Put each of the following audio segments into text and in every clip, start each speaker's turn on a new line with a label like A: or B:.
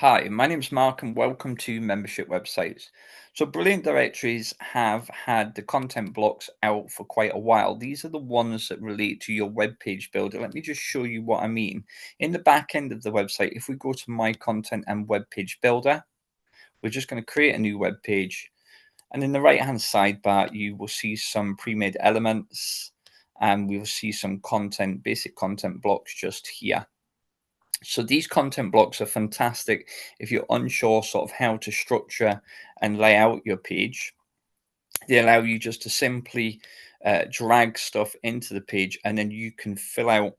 A: Hi, my name is Mark and welcome to Membership Websites. So Brilliant Directories have had the content blocks out for quite a while. These are the ones that relate to your web page builder. Let me just show you what I mean. In the back end of the website, if we go to My Content and Web Page Builder, we're just going to create a new web page. And in the right-hand sidebar, you will see some pre-made elements and we will see some content, basic content blocks just here. So these content blocks are fantastic if you're unsure sort of how to structure and lay out your page. They allow you just to simply drag stuff into the page and then you can fill out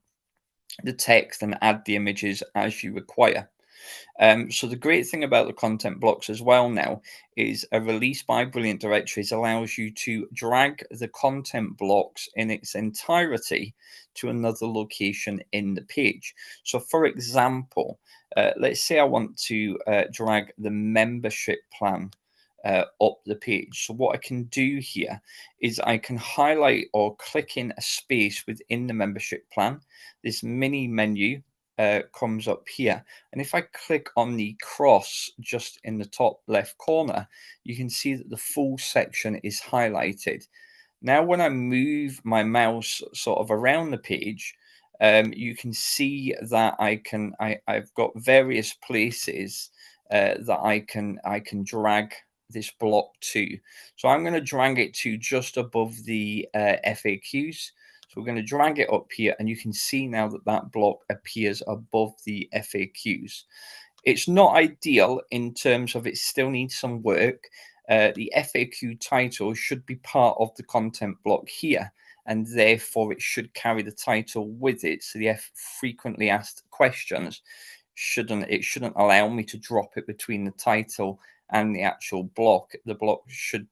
A: the text and add the images as you require. So the great thing about the content blocks as well now is a release by Brilliant Directories allows you to drag the content blocks in its entirety to another location in the page. So for example, let's say I want to drag the membership plan up the page. So what I can do here is I can highlight or click in a space within the membership plan. This mini menu comes up here. And if I click on the cross just in the top left corner, you can see that the full section is highlighted. Now, when I move my mouse sort of around the page, you can see that I've got various places that I can drag this block to. So I'm going to drag it to just above the FAQs. So we're going to drag it up here and you can see now that that block appears above the FAQs. It's not ideal in terms of it still needs some work. The FAQ title should be part of the content block here, and therefore it should carry the title with it. So the frequently asked questions shouldn't allow me to drop it between the title and the actual block. The block should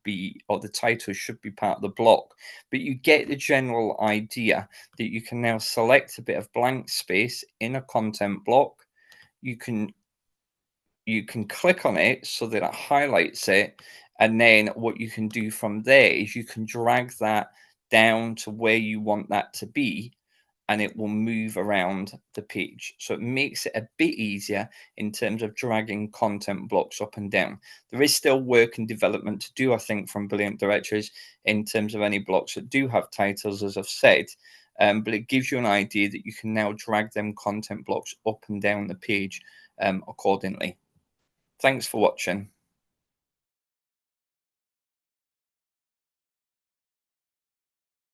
A: be, or the title should be part of the block, but you get the general idea that you can now select a bit of blank space in a content block. You can click on it so that it highlights it, and then what you can do from there is you can drag that down to where you want that to be and it will move around the page. So it makes it a bit easier in terms of dragging content blocks up and down. There is still work and development to do, I think, from Brilliant Directories in terms of any blocks that do have titles, as I've said, but it gives you an idea that you can now drag them content blocks up and down the page accordingly. Thanks for watching.